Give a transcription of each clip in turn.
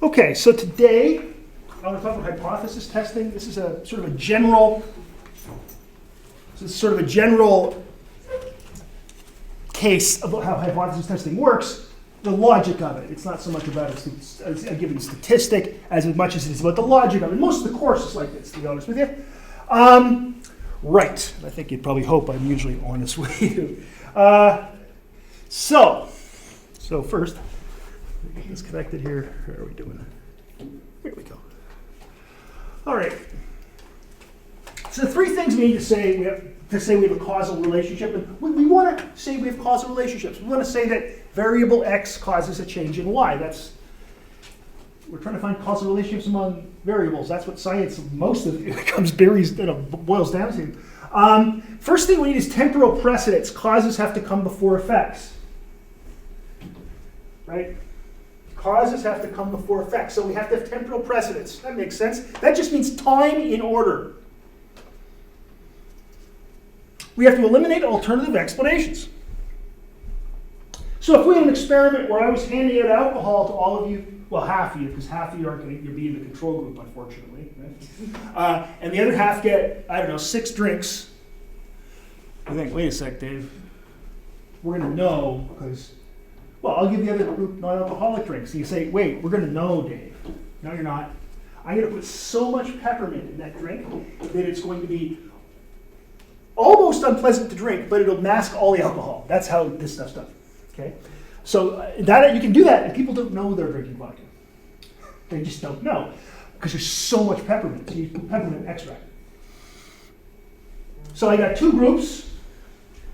Okay, so today I want to talk about hypothesis testing. This is a sort of a general case about how hypothesis testing works, the logic of it. It's not so much about a given statistic as much as it is about the logic of it. Most of the course is like this, to be honest with you. Right, I think you'd probably hope I'm usually honest with you. So first, get this connected here. How are we doing? Here we go. All right. So three things we need to say. We have a causal relationship, and we want to say we have causal relationships. We want to say that variable x causes a change in y. We're trying to find causal relationships among variables. That's what science, most of it boils down to. First thing we need is temporal precedence. Causes have to come before effects. Right? Causes have to come before effects. So we have to have temporal precedence. That makes sense. That just means time in order. We have to eliminate alternative explanations. So if we had an experiment where I was handing out alcohol to all of you, well, half of you, because half of you aren't going to be in the control group, unfortunately. Right? And the other half get, 6 drinks. I think, wait a sec, Dave. We're going to know, because, well, I'll give the other group non-alcoholic drinks. So you say, wait, we're going to know, Dave. No, you're not. I'm going to put so much peppermint in that drink that it's going to be almost unpleasant to drink, but it'll mask all the alcohol. That's how this stuff's done. Okay? So that you can do that, and people don't know they're drinking vodka. They just don't know, because there's so much peppermint. So you put peppermint extract. So I got 2 groups.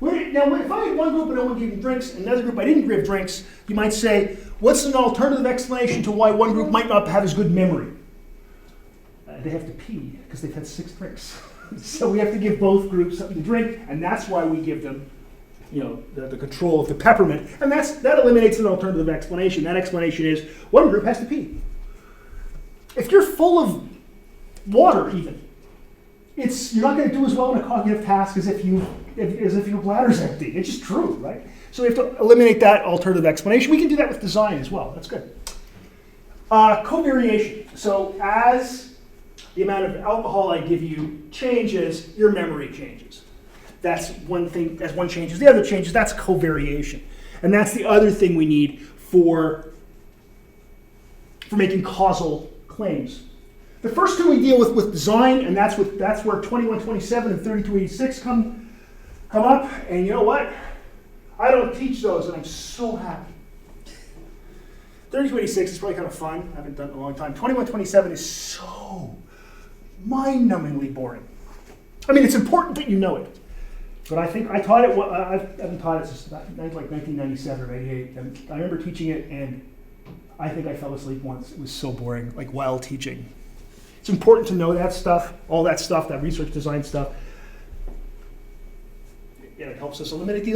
Now, if I had one group and no one gave me drinks, and another group I didn't give drinks, you might say, what's an alternative explanation to why one group might not have as good memory? They have to pee, because they've had 6 drinks. So we have to give both groups something to drink, and that's why we give them, the control of the peppermint. And that eliminates an alternative explanation. That explanation is one group has to pee. If you're full of water, even, you're not going to do as well in a cognitive task as if your bladder's empty. It's just true, right? So we have to eliminate that alternative explanation. We can do that with design as well. That's good. Covariation. So as the amount of alcohol I give you changes, your memory changes. That's one thing. As one changes, the other changes. That's covariation. And that's the other thing we need for making causal claims. The first two we deal with design, and that's where 2127 and 3286 come up. And you know what? I don't teach those, and I'm so happy. 3286 is probably kind of fun. I haven't done it in a long time. 2127 is so mind-numbingly boring. I mean, it's important that you know it. But I think I taught it, I haven't taught it since like 1997 or 88. And I remember teaching it, and I think I fell asleep once. It was so boring, like while teaching. It's important to know that stuff, all that stuff, that research design stuff. Yeah, it helps us eliminate these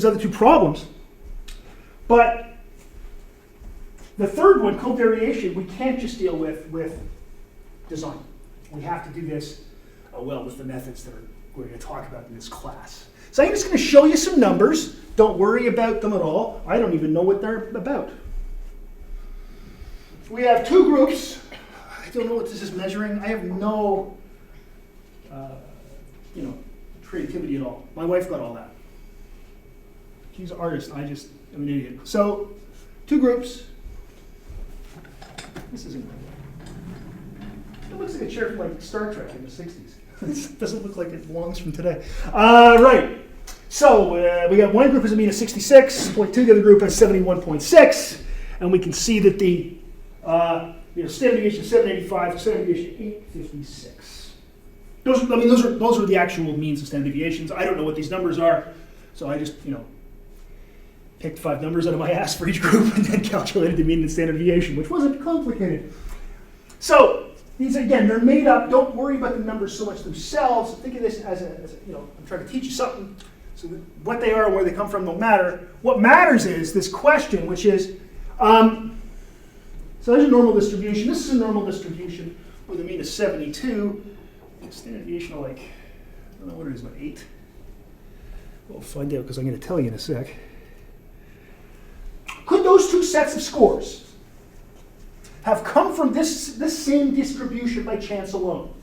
other two problems. But the third one, covariation, we can't just deal with design. We have to do this, with the methods that we're going to talk about in this class. So I'm just going to show you some numbers. Don't worry about them at all. I don't even know what they're about. We have 2 groups. I don't know what this is measuring. I have no, creativity at all. My wife got all that. She's an artist. I just am an idiot. So 2 groups. This isn't right. It looks like a chair from like Star Trek in the 60s. This doesn't look like it belongs from today. Right. So we got one group has a mean of 66.2, the other group has 71.6, and we can see that the standard deviation 785, standard deviation 856. Those are the actual means of standard deviations. I don't know what these numbers are, so I just picked 5 numbers out of my ass for each group and then calculated the mean and standard deviation, which wasn't complicated. So these, again, they're made up. Don't worry about the numbers so much themselves. Think of this as I'm trying to teach you something. So what they are and where they come from don't matter. What matters is this question, which is, so there's a normal distribution. This is a normal distribution with a mean of 72. Standard deviation of I don't know what it is, about 8. We'll find out because I'm going to tell you in a sec. Could those two sets of scores have come from this same distribution by chance alone.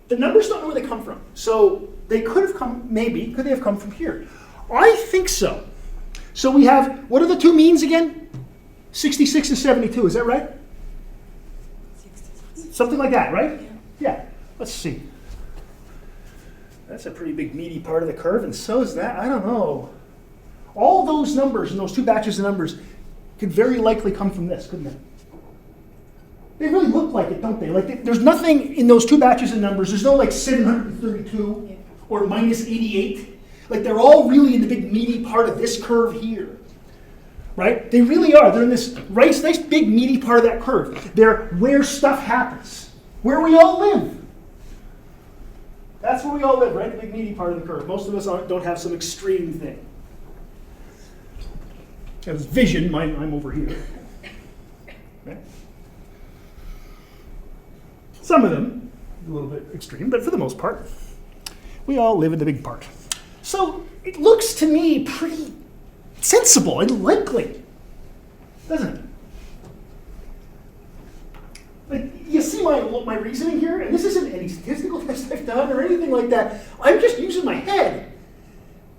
The numbers don't know where they come from. So they could have come, maybe, could they have come from here? I think so. So we have, what are the two means again? 66 and 72, is that right? 66. Something like that, right? Yeah. Let's see. That's a pretty big meaty part of the curve, and so is that. I don't know. All those numbers and those two batches of numbers could very likely come from this, couldn't they? They really look like it, don't they? Like there's nothing in those two batches of numbers. There's no like 732 or minus 88. Like they're all really in the big meaty part of this curve here. Right? They really are. They're in this nice big meaty part of that curve. They're where stuff happens. Where we all live. That's where we all live, right? The big meaty part of the curve. Most of us don't have some extreme thing. As vision, I'm over here. Okay? Some of them, a little bit extreme, but for the most part, we all live in the big part. So it looks to me pretty sensible and likely, doesn't it? Like, you see my reasoning here, and this isn't any statistical test I've done or anything like that. I'm just using my head.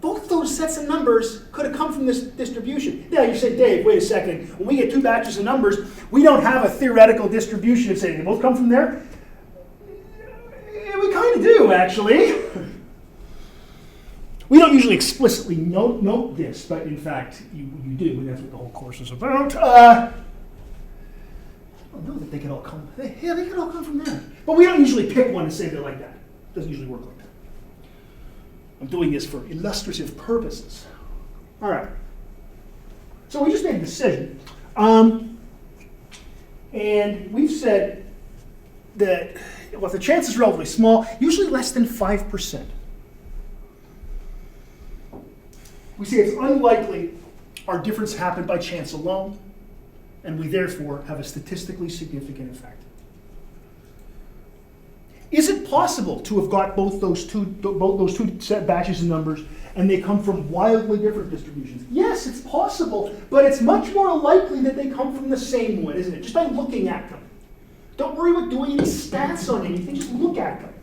Both those sets of numbers could have come from this distribution. Now you say, Dave, wait a second. When we get two batches of numbers, we don't have a theoretical distribution of saying they both come from there. Yeah, we kind of do, actually. We don't usually explicitly note this, but in fact, you do, and that's what the whole course is about. I don't know that they could all come. Yeah, they could all come from there. But we don't usually pick one and say they're like that. It doesn't usually work like that. I'm doing this for illustrative purposes. All right. So we just made a decision. And we've said that, well, if the chance is relatively small, usually less than 5%. We say it's unlikely our difference happened by chance alone, and we therefore have a statistically significant effect. Is it possible to have got both those two set batches of numbers and they come from wildly different distributions? Yes, it's possible, but it's much more likely that they come from the same one, isn't it? Just by looking at them. Don't worry about doing any stats on anything, just look at them.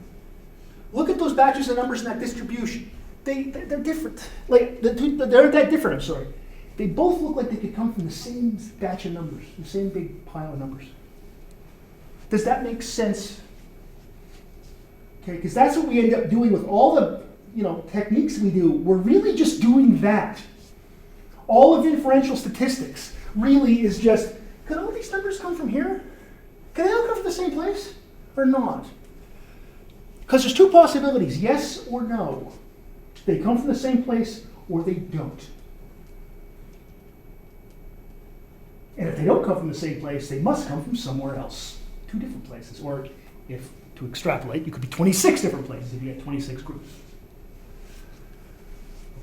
Look at those batches of numbers in that distribution. They're different. Like, they're that different, I'm sorry. They both look like they could come from the same batch of numbers, the same big pile of numbers. Does that make sense? Okay, because that's what we end up doing with all the techniques we do. We're really just doing that. All of inferential statistics really is just, could all these numbers come from here? Can they all come from the same place or not? Because there's two possibilities, yes or no. They come from the same place or they don't. And if they don't come from the same place, they must come from somewhere else. Two different places. Or if to extrapolate, you could be 26 different places if you get 26 groups.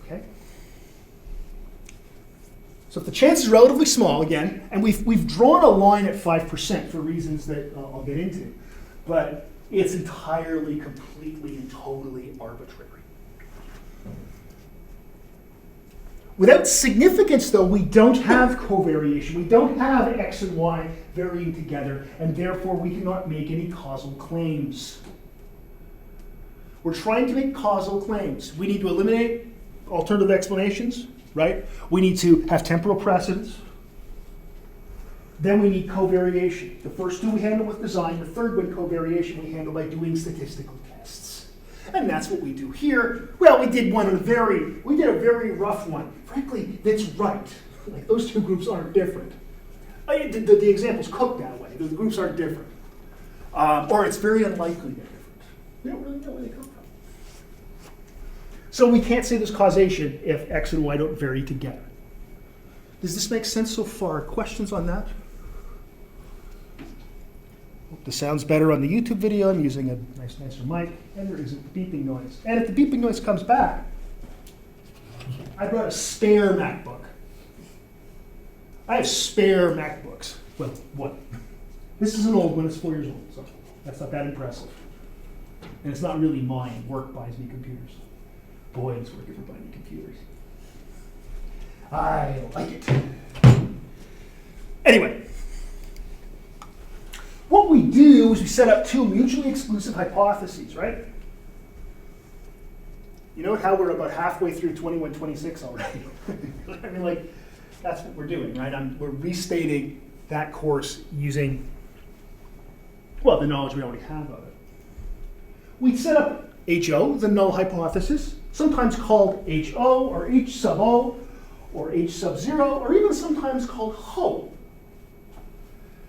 Okay? So if the chance is relatively small, again, and we've drawn a line at 5% for reasons that I'll get into, but it's entirely, completely, and totally arbitrary. Without significance, though, we don't have covariation. We don't have X and Y varying together, and therefore we cannot make any causal claims. We're trying to make causal claims. We need to eliminate alternative explanations, right? We need to have temporal precedence. Then we need covariation. The first two we handle with design. The third one, covariation, we handle by doing statistical tests. And that's what we do here. Well, we did a very rough one. Frankly, that's right. Like, those two groups aren't different. The example's cooked that way. The groups aren't different. Or it's very unlikely they're different. We don't really know where they come from. So we can't say there's causation if X and Y don't vary together. Does this make sense so far? Questions on that? Hope this sounds better on the YouTube video. I'm using a nicer mic, and there isn't beeping noise. And if the beeping noise comes back, I brought a spare MacBook. I have spare MacBooks. Well, one. This is an old one. It's 4 years old, so that's not that impressive. And it's not really mine. Work buys me computers. Boy, it's working for buying me computers. I like it. Anyway, what we do is we set up two mutually exclusive hypotheses, right? You know how we're about halfway through 2126 already? I mean, like, that's what we're doing, right? We're restating that course using, well, the knowledge we already have of it. We set up HO, the null hypothesis, sometimes called HO or H sub O or H sub 0, or even sometimes called HO.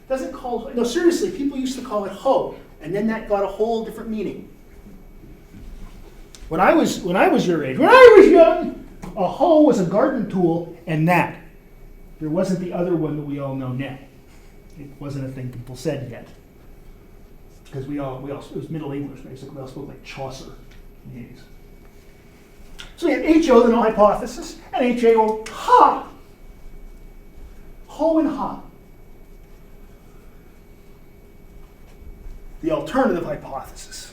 Doesn't call, no, seriously, people used to call it HO, and then that got a whole different meaning. When I was your age, when I was young, a hoe was a garden tool, and that. There wasn't the other one that we all know now. It wasn't a thing people said yet. Because it was Middle English, basically. We all spoke like Chaucer in the 80s. So we have HO, the null hypothesis, and HAO, ha! Ho and ha. The alternative hypothesis.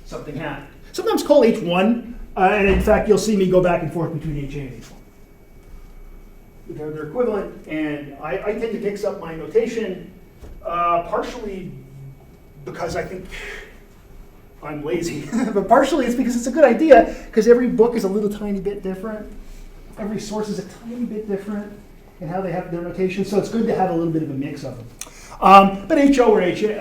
Something happened. Sometimes called H1, and in fact, you'll see me go back and forth between HA and H1. They're equivalent, and I tend to mix up my notation, partially because I think I'm lazy, but partially it's because it's a good idea, because every book is a little tiny bit different. Every source is a tiny bit different in how they have their notation, so it's good to have a little bit of a mix of them. But HO or HA,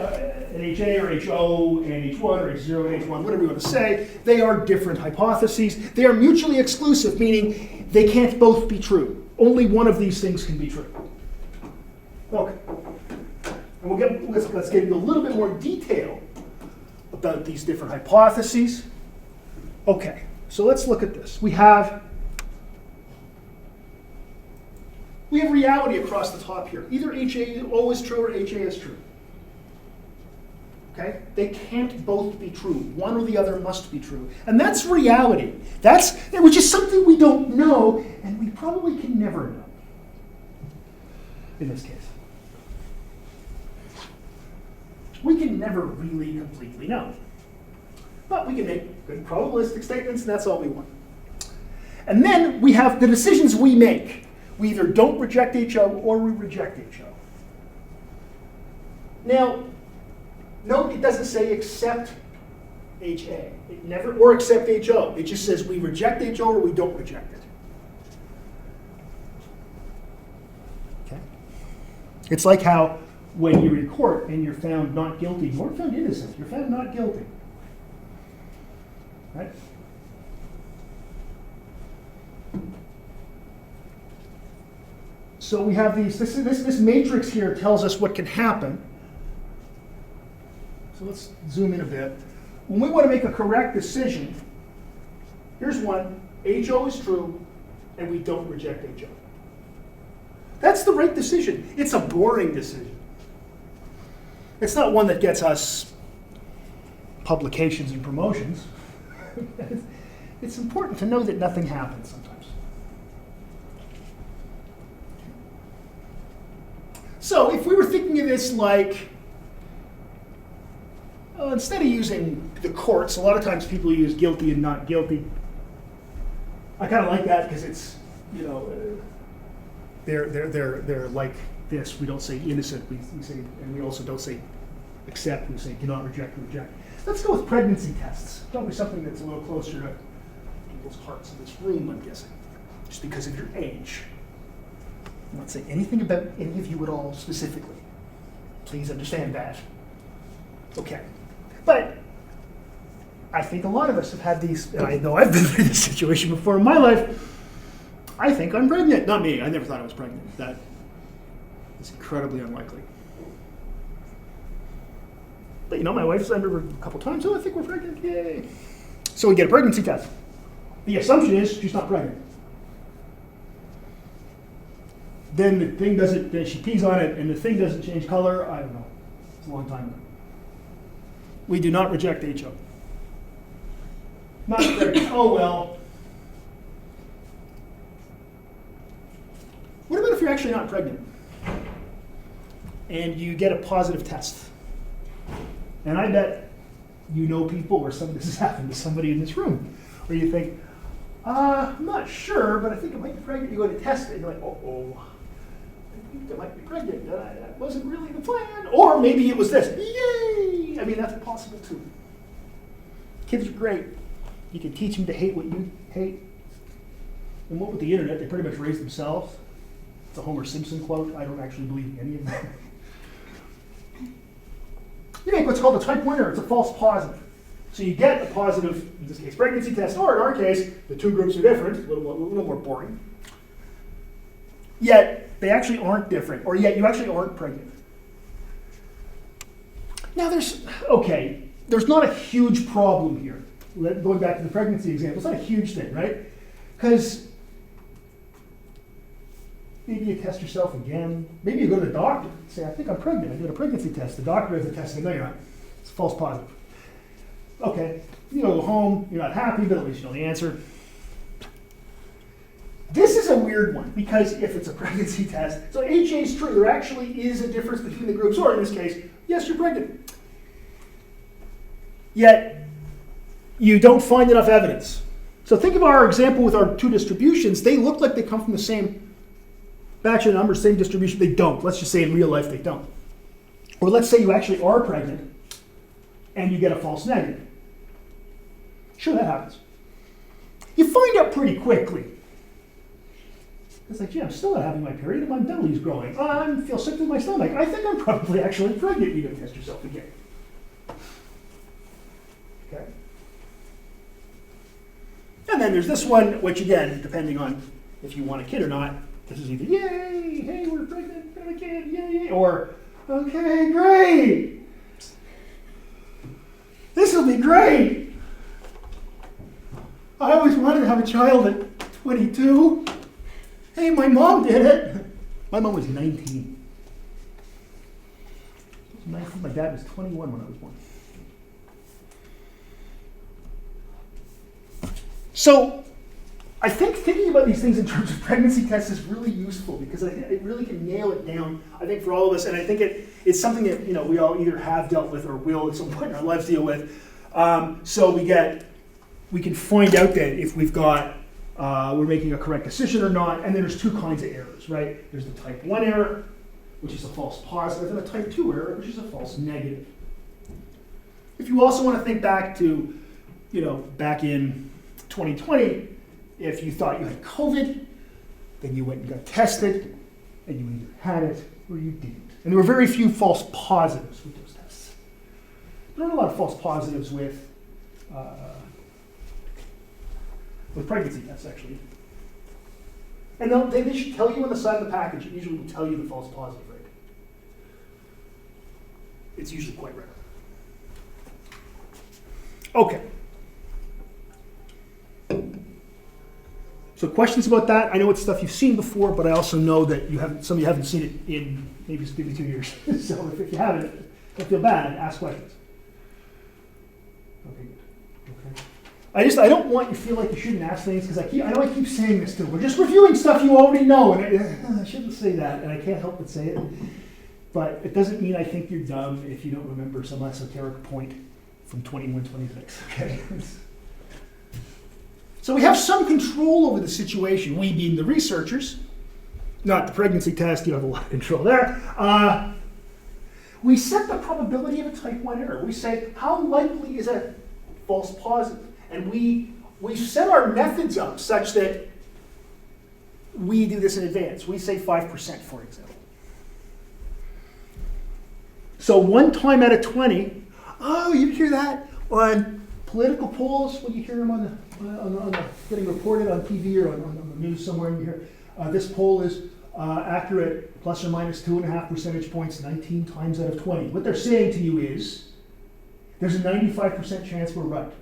and HA or HO and H1 or H0 and H1, whatever you want to say, they are different hypotheses. They are mutually exclusive, meaning they can't both be true. Only one of these things can be true. Okay. And let's get into a little bit more detail about these different hypotheses. Okay, so let's look at this. We have reality across the top here. Either HAO is true or HA is true. Okay? They can't both be true. One or the other must be true. And that's reality. Which is something we don't know, and we probably can never know in this case. We can never really completely know. But we can make good probabilistic statements, and that's all we want. And then we have the decisions we make. We either don't reject HO or we reject HO. Now, note it doesn't say accept HA. It never, or accept HO. It just says we reject HO or we don't reject it. Okay? It's like how when you're in court and you're found not guilty, you weren't found innocent, you're found not guilty. Right? So we have this matrix here tells us what can happen. So let's zoom in a bit. When we want to make a correct decision, here's one, HO is true, and we don't reject HO. That's the right decision. It's a boring decision. It's not one that gets us publications and promotions. It's important to know that nothing happens sometimes. So if we were thinking of this like, instead of using the courts, a lot of times people use guilty and not guilty. I kind of like that because it's, they're like this. We don't say innocent, we say, and we also don't say accept, we say do not reject, reject. Let's go with pregnancy tests. Probably something that's a little closer to people's hearts in this room, I'm guessing, just because of your age. I'm not saying anything about any of you at all specifically. Please understand that. Okay. But I think a lot of us have had these, and I know I've been through this situation before in my life. I think I'm pregnant. Not me. I never thought I was pregnant. That is incredibly unlikely. But my wife's under a couple times. Oh, I think we're pregnant. Yay. So we get a pregnancy test. The assumption is she's not pregnant. Then the thing doesn't, then she pees on it and the thing doesn't change color. I don't know. It's a long time ago. We do not reject HO. Not pregnant. Oh, well. What about if you're actually not pregnant and you get a positive test? And I bet you know people, or this has happened to somebody in this room, where you think, I'm not sure, but I think it might be pregnant. You go to test it, and you're like, oh, I think I might be pregnant. That wasn't really the plan. Or maybe it was this. Yay! I mean, that's possible too. Kids are great. You can teach them to hate what you hate. And what with the internet, they pretty much raise themselves. It's a Homer Simpson quote. I don't actually believe any of that. You make what's called a type 1 error. It's a false positive. So you get a positive, in this case, pregnancy test, or in our case, the two groups are different, a little more boring. Yet, they actually aren't different, or yet you actually aren't pregnant. Now there's not a huge problem here. Going back to the pregnancy example, it's not a huge thing, right? Because maybe you test yourself again. Maybe you go to the doctor and say, I think I'm pregnant. I did a pregnancy test. The doctor has a test and no, you're not. It's a false positive. Okay, you go home, you're not happy, but at least you know the answer. This is a weird one, because if it's a pregnancy test, so HA is true, there actually is a difference between the groups, or in this case, yes, you're pregnant. Yet, you don't find enough evidence. So think of our example with our two distributions. They look like they come from the same batch of numbers, same distribution. They don't. Let's just say in real life they don't. Or let's say you actually are pregnant, and you get a false negative. Sure, that happens. You find out pretty quickly. It's like, gee, I'm still not having my period, and my belly's growing. I feel sick with my stomach. I think I'm probably actually pregnant. You go test yourself again. Okay. And then there's this one, which again, depending on if you want a kid or not, this is either, yay, hey, we're pregnant, got a kid, yay, or, okay, great. This will be great. I always wanted to have a child at 22. Hey, my mom did it. My mom was 19. My dad was 21 when I was born. So I think thinking about these things in terms of pregnancy tests is really useful, because I think it really can nail it down, I think, for all of us. And I think it's something that we all either have dealt with or will at some point in our lives deal with. So we can find out that if we've got, we're making a correct decision or not. And then there's two kinds of errors, right? There's the type 1 error, which is a false positive, and a type 2 error, which is a false negative. If you also want to think back to, back in 2020, if you thought you had COVID, then you went and got tested, and you either had it or you didn't. And there were very few false positives with those tests. There aren't a lot of false positives with pregnancy tests, actually. And they should tell you on the side of the package. It usually will tell you the false positive rate. It's usually quite rare. Okay. So questions about that? I know it's stuff you've seen before, but I also know that some of you haven't seen it in maybe 2 years. So if you haven't, don't feel bad. Ask questions. Okay, good. Okay. I don't want you to feel like you shouldn't ask things, because I know I keep saying this too. We're just reviewing stuff you already know, and I shouldn't say that, and I can't help but say it. But it doesn't mean I think you're dumb if you don't remember some esoteric point from 2126. Okay. So we have some control over the situation, we being the researchers, not the pregnancy test. You have a lot of control there. We set the probability of a type 1 error. We say, how likely is a false positive? And we set our methods up such that we do this in advance. We say 5%, for example. So 1 time out of 20, you hear that on political polls when you hear them on the getting reported on TV or on the news somewhere, and you hear this poll is accurate plus or minus 2.5 percentage points 19 times out of 20. What they're saying to you is there's a 95% chance we're right.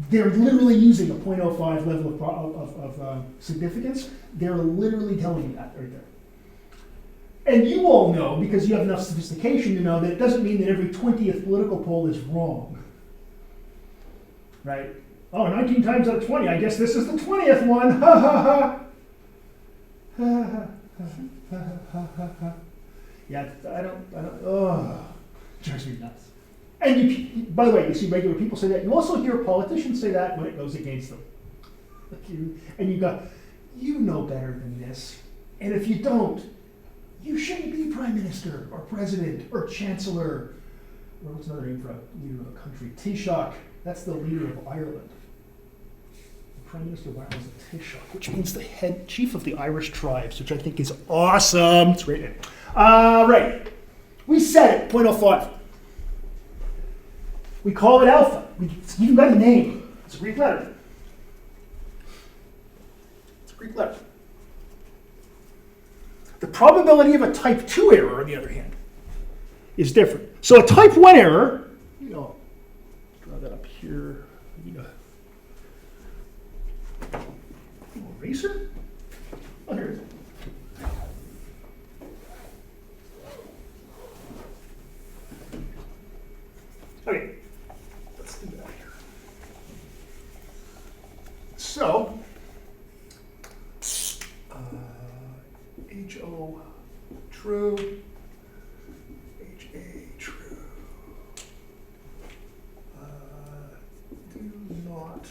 They're literally using a 0.05 level of significance. They're literally telling you that right there. And you all know, because you have enough sophistication to know, that it doesn't mean that every 20th political poll is wrong. Right? Oh, 19 times out of 20, I guess this is the 20th one. Ha ha ha. Yeah, I don't, drives me nuts. And by the way, you see regular people say that. You also hear politicians say that when it goes against them. And you go, you know better than this. And if you don't, you shouldn't be prime minister or president or chancellor. Or what's another name for a leader of a country? Taoiseach. That's the leader of Ireland. The prime minister of Ireland is a Taoiseach, which means the head chief of the Irish tribes, which I think is awesome. It's great name. Right. We said it, 0.05. We call it alpha. It's even got a name. It's a Greek letter. It's a Greek letter. The probability of a type 2 error, on the other hand, is different. So a type 1 error, draw that up here. Eraser? Oh, here it is. Okay, let's do that here. So, HO true, HA true. Do not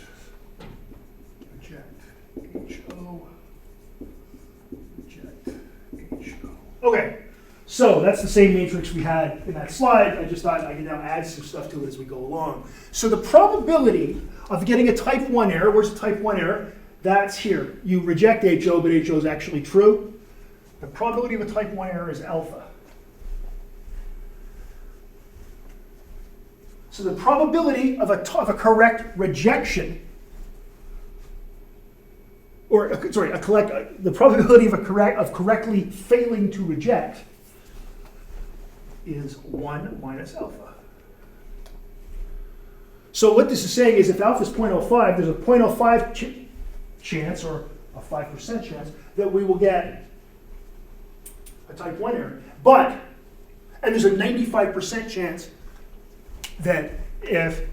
reject HO, reject HO. Okay, so that's the same matrix we had in that slide. I just thought I could now add some stuff to it as we go along. So the probability of getting a type 1 error, where's the type 1 error? That's here. You reject HO, but HO is actually true. The probability of a type 1 error is alpha. So the probability of a correct rejection, the probability of correctly failing to reject is 1 minus alpha. So what this is saying is if alpha is 0.05, there's a 0.05 chance, or a 5% chance, that we will get a type 1 error. And there's a 95% chance that if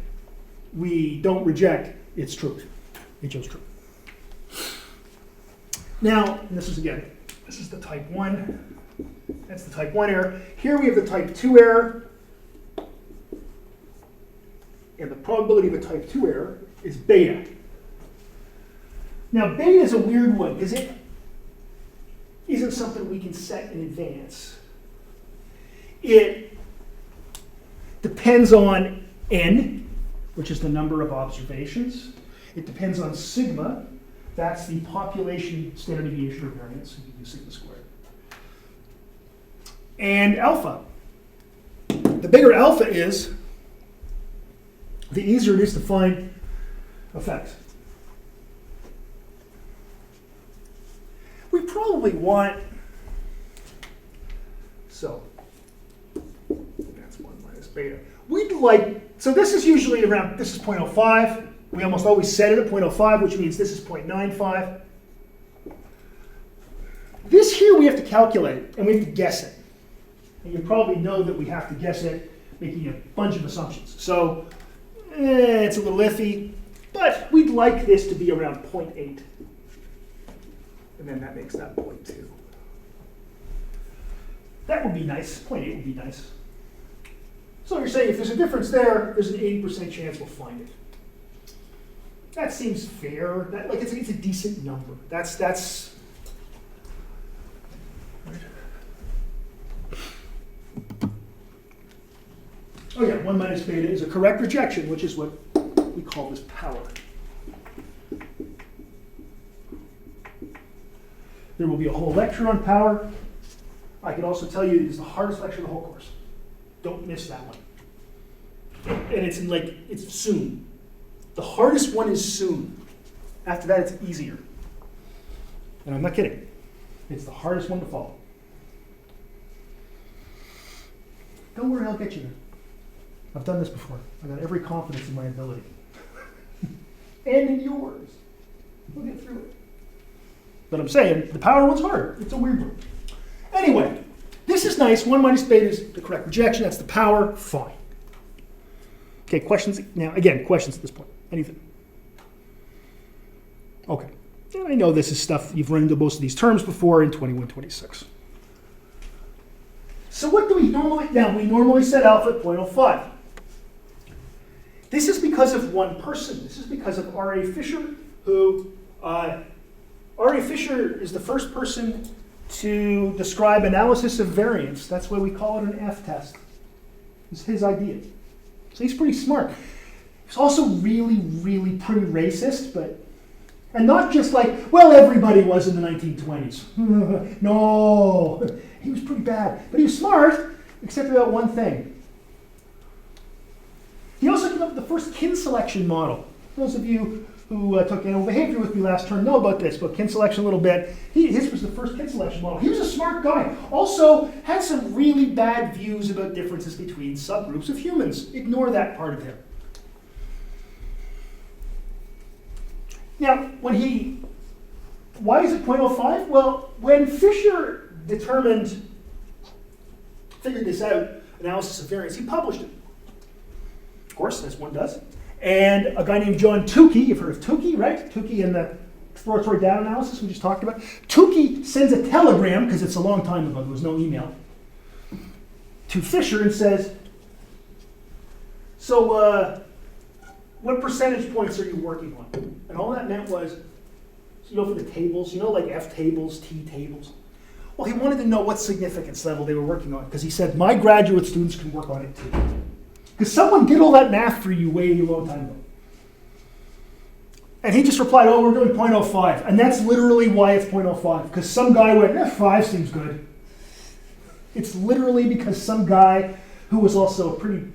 we don't reject, it's true. HO's true. Now, and this is the type 1. That's the type 1 error. Here we have the type 2 error. And the probability of a type 2 error is beta. Now, beta is a weird one because it isn't something we can set in advance. It depends on n, which is the number of observations. It depends on sigma. That's the population standard deviation or variance. So you can use sigma squared. And alpha. The bigger alpha is, the easier it is to find effects. We probably want, so that's 1 minus beta. So this is usually around, this is 0.05. We almost always set it at 0.05, which means this is 0.95. This here we have to calculate, and we have to guess it. And you probably know that we have to guess it, making a bunch of assumptions. So it's a little iffy, but we'd like this to be around 0.8. And then that makes that 0.2. That would be nice. 0.8 would be nice. So you're saying if there's a difference there, there's an 80% chance we'll find it. That seems fair. It's a decent number. That's right. Oh yeah, 1 minus beta is a correct rejection, which is what we call this power. There will be a whole lecture on power. I can also tell you it is the hardest lecture of the whole course. Don't miss that one. And it's soon. The hardest one is soon. After that, it's easier. And I'm not kidding. It's the hardest one to follow. Don't worry, I'll get you there. I've done this before. I've got every confidence in my ability. And in yours. We'll get through it. But I'm saying, the power one's hard. It's a weird one. Anyway, this is nice. 1 minus beta is the correct rejection. That's the power. Fine. Okay, questions? Now, again, questions at this point. Anything? Okay. And I know this is stuff you've run into most of these terms before in 2126. So what do we normally, now we normally set alpha at 0.05. This is because of one person. This is because of R.A. Fisher, who R.A. Fisher is the first person to describe analysis of variance. That's why we call it an F test. It's his idea. So he's pretty smart. He's also really, really pretty racist, and not just like, well, everybody was in the 1920s. No, he was pretty bad. But he was smart, except about one thing. He also came up with the first kin selection model. Those of you who took animal behavior with me last term know about this, but kin selection a little bit. His was the first kin selection model. He was a smart guy. Also had some really bad views about differences between subgroups of humans. Ignore that part of him. Now, why is it 0.05? Well, when Fisher figured this out, analysis of variance, he published it. Of course, as one does. And a guy named John Tukey, you've heard of Tukey, right? Tukey in the exploratory data analysis we just talked about. Tukey sends a telegram, because it's a long time ago, there was no email, to Fisher and says, so what percentage points are you working on? And all that meant was, for the tables, like F tables, T tables. Well, he wanted to know what significance level they were working on, because he said, my graduate students can work on it too. Because someone did all that math for you way a long time ago. And he just replied, we're doing 0.05. And that's literally why it's 0.05. Because some guy went, 5 seems good. It's literally because some guy who was also he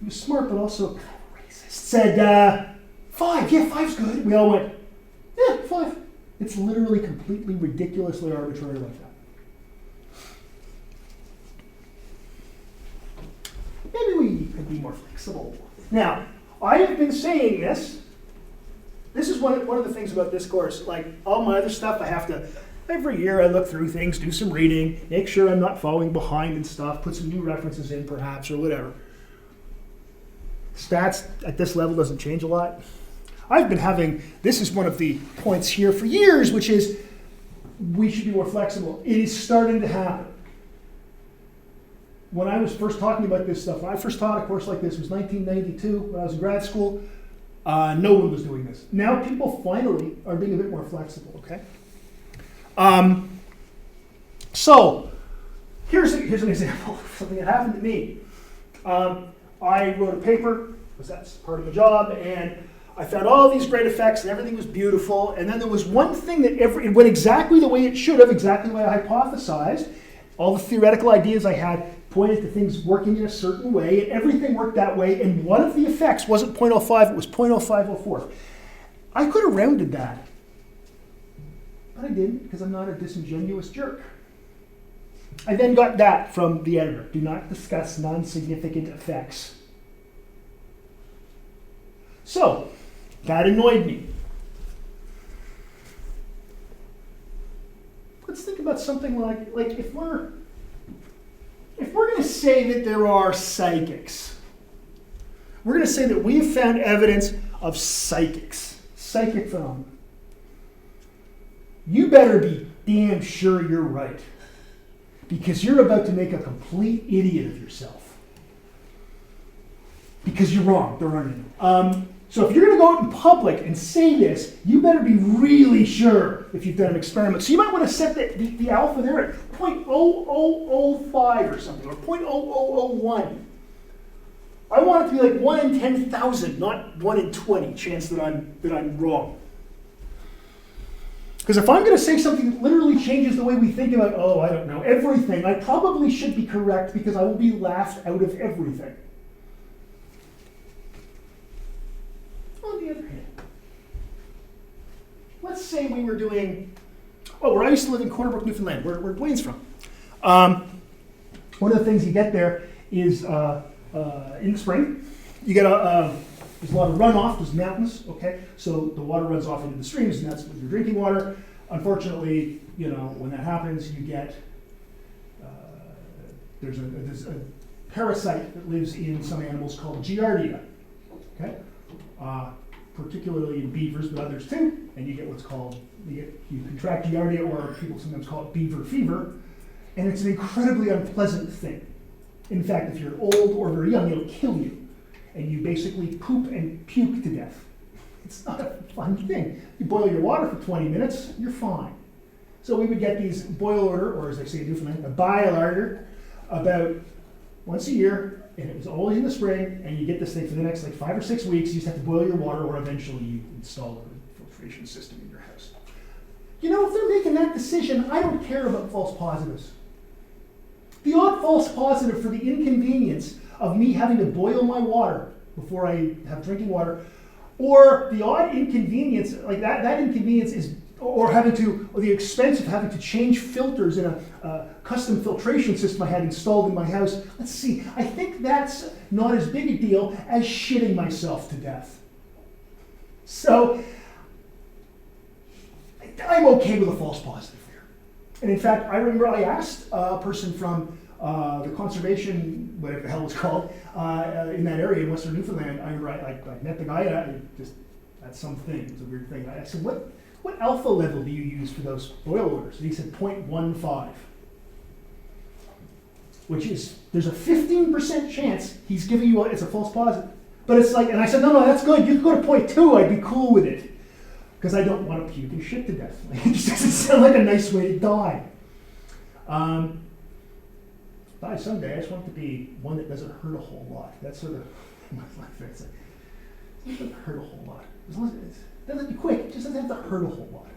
was smart, but also kind of racist, said, 5, 5's good. We all went, 5. It's literally completely ridiculously arbitrary like that. Maybe we could be more flexible. Now, I have been saying this. This is one of the things about this course. Like all my other stuff, I have to, every year I look through things, do some reading, make sure I'm not falling behind and stuff, put some new references in perhaps or whatever. Stats at this level doesn't change a lot. I've been having, this is one of the points here for years, which is we should be more flexible. It is starting to happen. When I was first talking about this stuff, when I first taught a course like this, it was 1992, when I was in grad school, no one was doing this. Now people finally are being a bit more flexible, okay? So, here's an example of something that happened to me. I wrote a paper, because that's part of the job, and I found all these great effects, and everything was beautiful, and then there was one thing that it went exactly the way it should have, exactly the way I hypothesized. All the theoretical ideas I had pointed to things working in a certain way, and everything worked that way, and one of the effects wasn't 0.05, it was 0.0504. I could have rounded that, but I didn't, because I'm not a disingenuous jerk. I then got that from the editor. Do not discuss non-significant effects. So, that annoyed me. Let's think about something like if we're going to say that there are psychics, we're going to say that we have found evidence of psychic phenomena. You better be damn sure you're right, because you're about to make a complete idiot of yourself. Because you're wrong, there aren't any. So if you're going to go out in public and say this, you better be really sure if you've done an experiment. So you might want to set the alpha there at 0.0005 or something, or 0.0001. I want it to be like 1 in 10,000, not 1 in 20 chance that I'm wrong. Because if I'm going to say something that literally changes the way we think about, I don't know, everything, I probably should be correct because I will be laughed out of everything. On the other hand, let's say we were doing, where I used to live in Corner Brook, Newfoundland, where Dwayne's from. One of the things you get there is in the spring, you get there's a lot of runoff, there's mountains, okay? So the water runs off into the streams, and that's your drinking water. Unfortunately, when that happens, you get, there's a parasite that lives in some animals called Giardia, okay? Particularly in beavers, but others too, and you get what's called, you contract Giardia, or people sometimes call it beaver fever, and it's an incredibly unpleasant thing. In fact, if you're old or very young, it'll kill you, and you basically poop and puke to death. It's not a fun thing. You boil your water for 20 minutes, you're fine. So we would get these boil order, or as they say in Newfoundland, a bile order, about once a year, and it was always in the spring, and you get this thing for the next like 5 or 6 weeks. You just have to boil your water, or eventually you install a filtration system in your house. You know, if they're making that decision, I don't care about false positives. The odd false positive for the inconvenience of me having to boil my water before I have drinking water, or the odd inconvenience, like that inconvenience is, or the expense of having to change filters in a custom filtration system I had installed in my house. Let's see, I think that's not as big a deal as shitting myself to death. So, I'm okay with a false positive here. And in fact, I remember I asked a person from the conservation, whatever the hell it was called, in that area in Western Newfoundland. I remember I met the guy, that's something, it was a weird thing. I said, what alpha level do you use for those boil orders? And he said 0.15, which is, there's a 15% chance he's giving you it's a false positive. But it's like, and I said, no, that's good. You can go to 0.2, I'd be cool with it. Because I don't want to puke and shit to death. It just doesn't sound like a nice way to die. Die someday, I just want it to be one that doesn't hurt a whole lot. That's sort of my life. It's like, it doesn't hurt a whole lot. As long as it doesn't be quick, it just doesn't have to hurt a whole lot.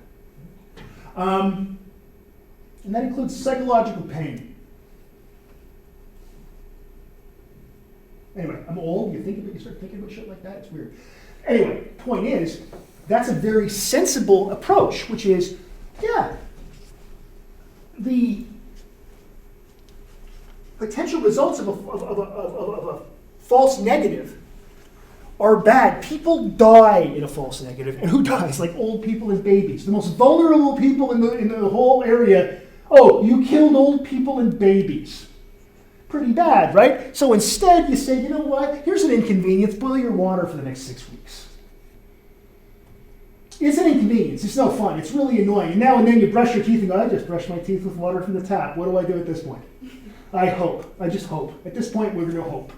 And that includes psychological pain. Anyway, I'm old. You start thinking about shit like that. It's weird. Anyway, point is, that's a very sensible approach, which is, yeah, the potential results of a false negative are bad. People die in a false negative. And who dies? Like old people and babies. The most vulnerable people in the whole area. Oh, you killed old people and babies. Pretty bad, right? So instead, you say, you know what? Here's an inconvenience. Boil your water for the next 6 weeks. It's an inconvenience. It's no fun. It's really annoying. And now and then you brush your teeth and go, I just brush my teeth with water from the tap. What do I do at this point? I hope. I just hope. At this point, we're going to hope.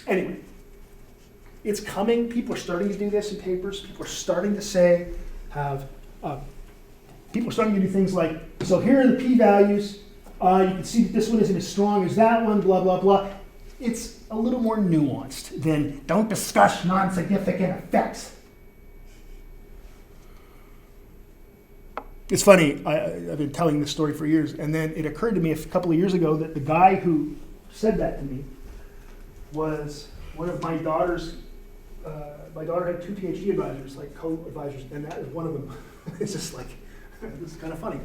Anyway, it's coming. People are starting to do this in papers. People are starting to say, people are starting to do things like, so here are the p-values. You can see that this one isn't as strong as that one, blah, blah, blah. It's a little more nuanced than don't discuss non-significant effects. It's funny, I've been telling this story for years, and then it occurred to me a couple of years ago that the guy who said that to me was one of my daughter's, my daughter had 2 PhD advisors, like co-advisors, and that is one of them. It's just like, this is kind of funny.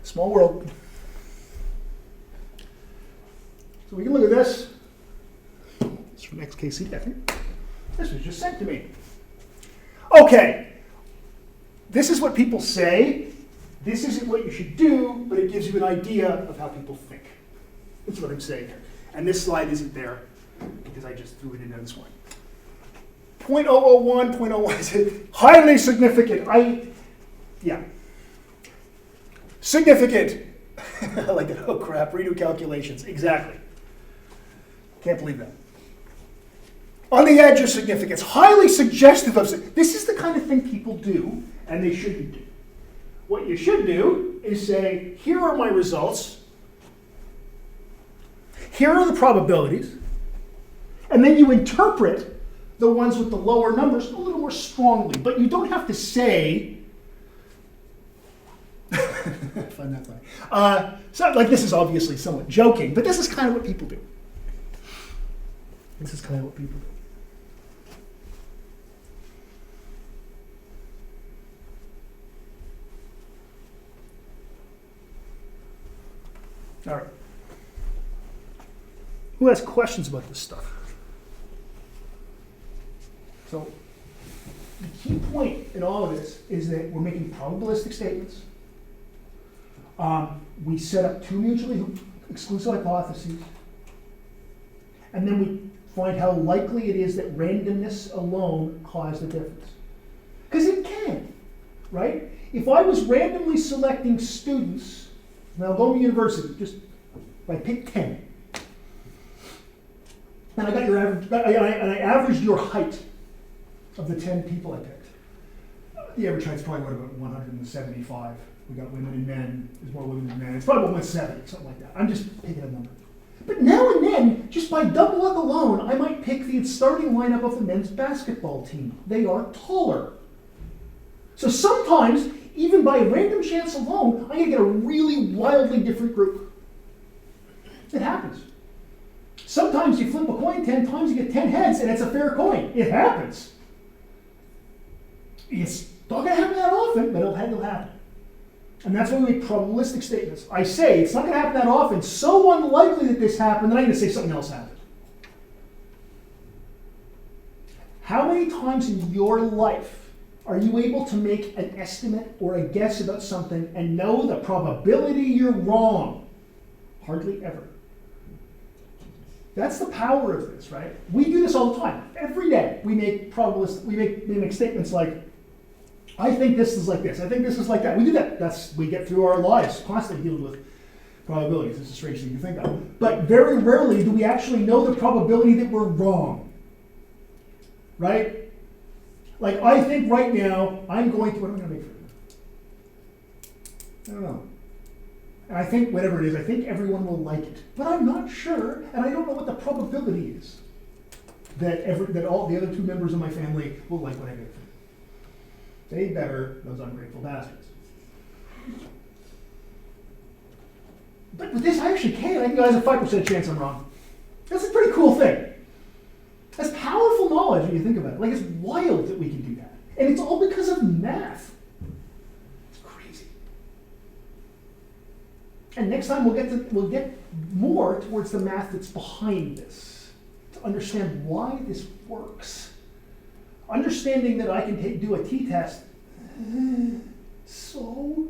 Small world. So we can look at this. It's from XKC, I think. This was just sent to me. Okay. This is what people say. This isn't what you should do, but it gives you an idea of how people think. That's what I'm saying here. And this slide isn't there because I just threw it in this one. 0.001, 0.01 is highly significant. Significant. I like that. Oh crap, redo calculations. Exactly. Can't believe that. On the edge of significance, highly suggestive of this is the kind of thing people do, and they shouldn't do. What you should do is say, here are my results, here are the probabilities, and then you interpret the ones with the lower numbers a little more strongly. But you don't have to say, I find that funny. So, like, this is obviously somewhat joking, but this is kind of what people do. This is kind of what people do. All right. Who has questions about this stuff? So, the key point in all of this is that we're making probabilistic statements. We set up 2 mutually exclusive hypotheses. And then we find how likely it is that randomness alone caused the difference. Because it can, right? If I was randomly selecting students, now go to university, just I pick 10. and I got your average, and I averaged your height of the 10 people I picked. The average height's probably about 175. We got women and men. There's more women than men. It's probably about 170, something like that. I'm just picking a number. But now and then, just by double luck alone, I might pick the starting lineup of the men's basketball team. They are taller. So sometimes, even by random chance alone, I'm going to get a really wildly different group. It happens. Sometimes you flip a coin 10 times, you get 10 heads, and it's a fair coin. It happens. It's not going to happen that often, but it'll happen. And that's why we make probabilistic statements. I say it's not going to happen that often, so unlikely that this happened, that I'm going to say something else happened. How many times in your life are you able to make an estimate or a guess about something and know the probability you're wrong? Hardly ever. That's the power of this, right? We do this all the time. Every day we make we make statements like, I think this is like this, I think this is like that. We do that. We get through our lives constantly dealing with probabilities. It's a strange thing to think of. But very rarely do we actually know the probability that we're wrong. Right? Like, I think right now I'm going to, what am I going to make for you? I don't know. And I think, whatever it is, I think everyone will like it. But I'm not sure, and I don't know what the probability is that all the other 2 members of my family will like what I make for them. They better, those ungrateful bastards. But with this, I actually can. I think there's a 5% chance I'm wrong. That's a pretty cool thing. That's powerful knowledge when you think about it. Like, it's wild that we can do that. And it's all because of math. It's crazy. And next time we'll get more towards the math that's behind this, to understand why this works. Understanding that I can do a t-test. So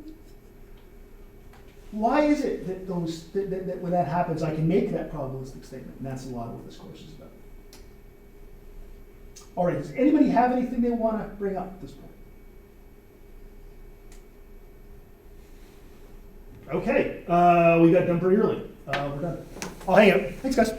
why is it that that when that happens, I can make that probabilistic statement? And that's a lot of what this course is about. All right, does anybody have anything they want to bring up at this point? Okay, we got done pretty early. We're done. I'll hang up. Thanks, guys.